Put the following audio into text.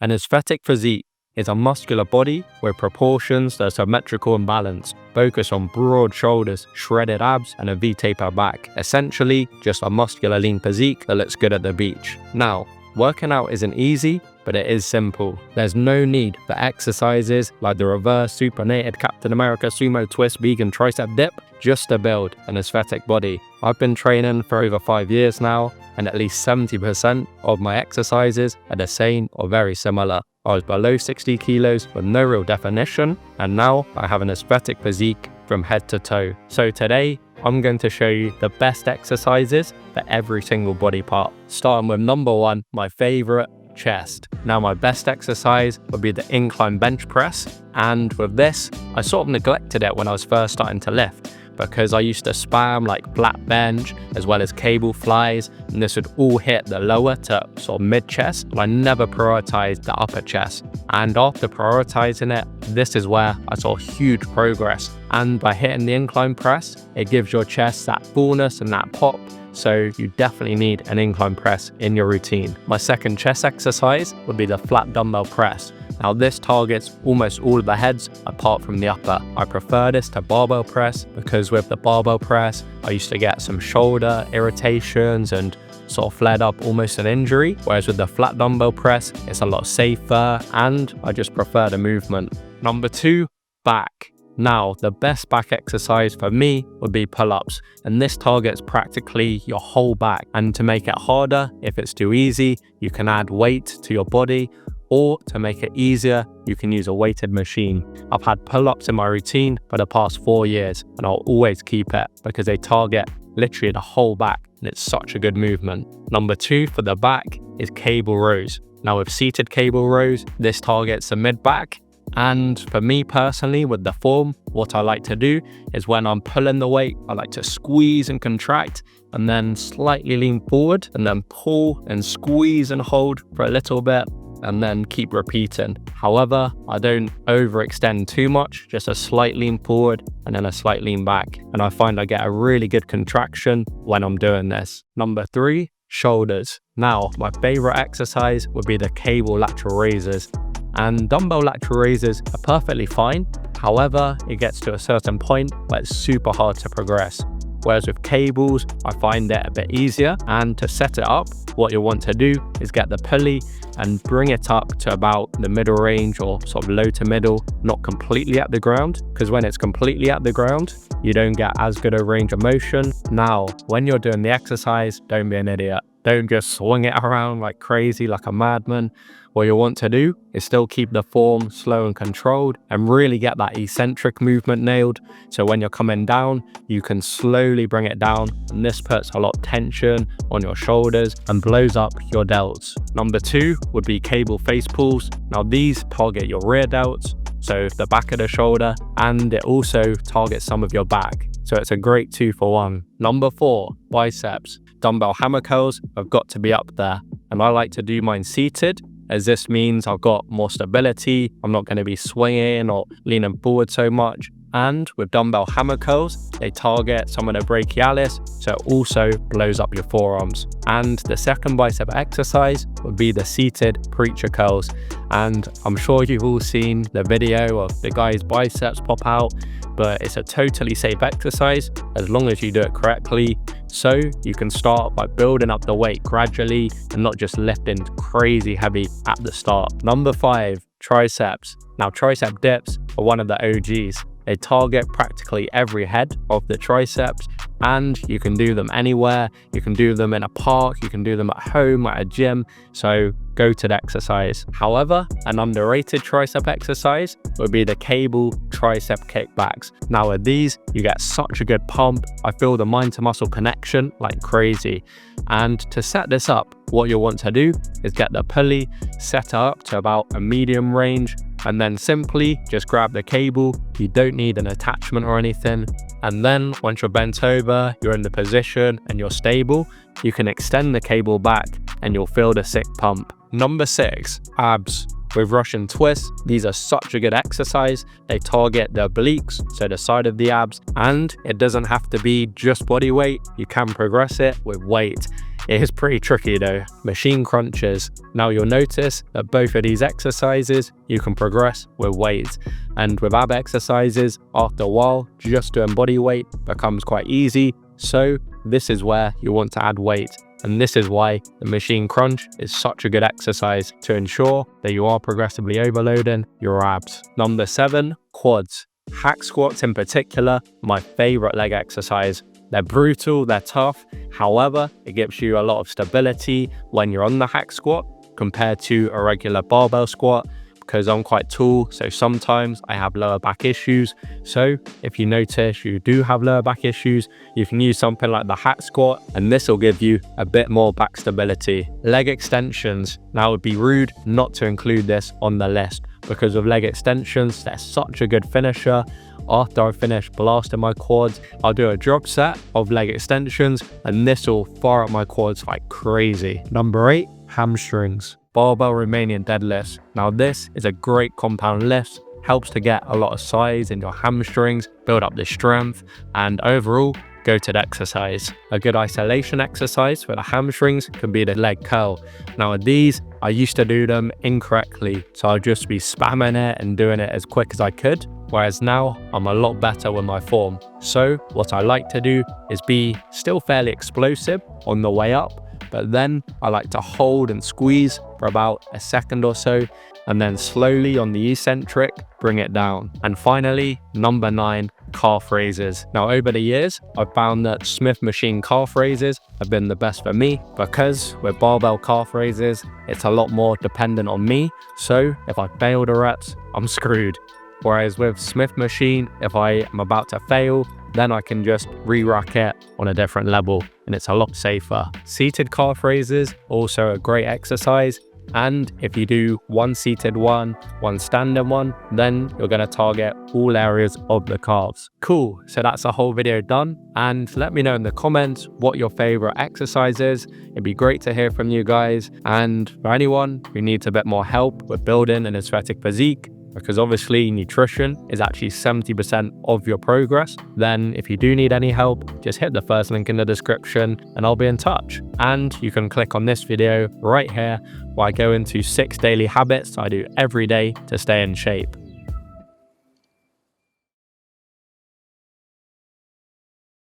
An aesthetic physique is a muscular body with proportions that are symmetrical and balanced, focused on broad shoulders, shredded abs, and a V-taper back. Essentially, just a muscular lean physique that looks good at the beach. Now, working out isn't easy, but it is simple. There's no need for exercises like the reverse, supinated, Captain America, sumo twist, vegan tricep dip, just to build an aesthetic body. I've been training for over 5 years now, and at least 70% of my exercises are the same or very similar. I was below 60 kilos with no real definition, and now I have an aesthetic physique from head to toe. So today, I'm going to show you the best exercises for every single body part. Starting with number 1, my favorite, chest. Now my best exercise would be the incline bench press, and with this, I sort of neglected it when I was first starting to lift, because I used to spam like flat bench as well as cable flies, and this would all hit the lower to sort of mid chest, but I never prioritized the upper chest. And after prioritizing it, this is where I saw huge progress. And by hitting the incline press, it gives your chest that fullness and that pop. So you definitely need an incline press in your routine. My second chest exercise would be the flat dumbbell press. Now this targets almost all of the heads apart from the upper. I prefer this to barbell press because with the barbell press, I used to get some shoulder irritations and sort of flared up almost an injury. Whereas with the flat dumbbell press, it's a lot safer and I just prefer the movement. Number 2, back. Now, the best back exercise for me would be pull-ups, and this targets practically your whole back. And to make it harder, if it's too easy, you can add weight to your body, or to make it easier, you can use a weighted machine. I've had pull-ups in my routine for the past 4 years, and I'll always keep it because they target literally the whole back, and it's such a good movement. Number 2 for the back is cable rows. Now with seated cable rows, this targets the mid-back. And for me personally, with the form, what I like to do is when I'm pulling the weight, I like to squeeze and contract and then slightly lean forward and then pull and squeeze and hold for a little bit and then keep repeating. However, I don't overextend too much, just a slight lean forward and then a slight lean back. And I find I get a really good contraction when I'm doing this. Number 3, shoulders. Now, my favorite exercise would be the cable lateral raises. And dumbbell lateral raises are perfectly fine. However, it gets to a certain point where it's super hard to progress. Whereas with cables, I find it a bit easier. And to set it up, what you'll want to do is get the pulley and bring it up to about the middle range or sort of low to middle, not completely at the ground. Because when it's completely at the ground, you don't get as good a range of motion. Now, when you're doing the exercise, don't be an idiot. Don't just swing it around like crazy, like a madman. What you want to do is still keep the form slow and controlled and really get that eccentric movement nailed. So when you're coming down, you can slowly bring it down. And this puts a lot of tension on your shoulders and blows up your delts. Number 2 would be cable face pulls. Now these target your rear delts, so the back of the shoulder, and it also targets some of your back. So it's a great 2 for 1. Number 4, biceps. Dumbbell hammer curls have got to be up there. And I like to do mine seated, as this means I've got more stability. I'm not going to be swinging or leaning forward so much. And with dumbbell hammer curls, they target some of the brachialis, so it also blows up your forearms. And the second bicep exercise would be the seated preacher curls. And I'm sure you've all seen the video of the guy's biceps pop out, but it's a totally safe exercise as long as you do it correctly. So you can start by building up the weight gradually and not just lifting crazy heavy at the start. Number 5, triceps. Now tricep dips are one of the OGs. They target practically every head of the triceps, and you can do them anywhere. You can do them in a park, you can do them at home, at a gym, so go to the exercise. However, an underrated tricep exercise would be the cable tricep kickbacks. Now with these, you get such a good pump. I feel the mind to muscle connection like crazy. And to set this up, what you'll want to do is get the pulley set up to about a medium range, and then simply just grab the cable. You don't need an attachment or anything. And then once you're bent over, you're in the position and you're stable, you can extend the cable back and you'll feel the sick pump. Number 6, abs. With Russian twists, these are such a good exercise. They target the obliques, so the side of the abs, and it doesn't have to be just body weight. You can progress it with weight. It is pretty tricky though. Machine crunches. Now you'll notice that both of these exercises you can progress with weight, and with ab exercises, after a while, just doing body weight becomes quite easy. So this is where you want to add weight. And this is why the machine crunch is such a good exercise to ensure that you are progressively overloading your abs. Number 7, quads. Hack squats in particular, my favorite leg exercise. They're brutal, they're tough. However, it gives you a lot of stability when you're on the hack squat compared to a regular barbell squat, because I'm quite tall, so sometimes I have lower back issues. So if you notice you do have lower back issues, you can use something like the hack squat, and this will give you a bit more back stability. Leg extensions. Now it would be rude not to include this on the list, because with leg extensions, they're such a good finisher. After I finish blasting my quads, I'll do a drop set of leg extensions, and this will fire up my quads like crazy. Number 8, hamstrings. Barbell Romanian deadlifts. Now this is a great compound lift, helps to get a lot of size in your hamstrings, build up the strength, and overall go to the exercise. A good isolation exercise for the hamstrings can be the leg curl. Now with these, I used to do them incorrectly, so I'd just be spamming it and doing it as quick as I could, whereas now I'm a lot better with my form. So what I like to do is be still fairly explosive on the way up, but then I like to hold and squeeze for about a second or so, and then slowly on the eccentric, bring it down. And finally, number 9, calf raises. Now over the years, I've found that Smith machine calf raises have been the best for me, because with barbell calf raises, it's a lot more dependent on me. So if I fail the reps, I'm screwed. Whereas with Smith machine, if I am about to fail, then I can just re-rack it on a different level, and it's a lot safer. Seated calf raises, also a great exercise. And if you do one seated one, one standing one, then you're going to target all areas of the calves. Cool, so that's the whole video done. And let me know in the comments what your favorite exercise is. It'd be great to hear from you guys. And for anyone who needs a bit more help with building an aesthetic physique, because obviously nutrition is actually 70% of your progress, then if you do need any help, just hit the first link in the description and I'll be in touch. And you can click on this video right here where I go into 6 daily habits I do every day to stay in shape.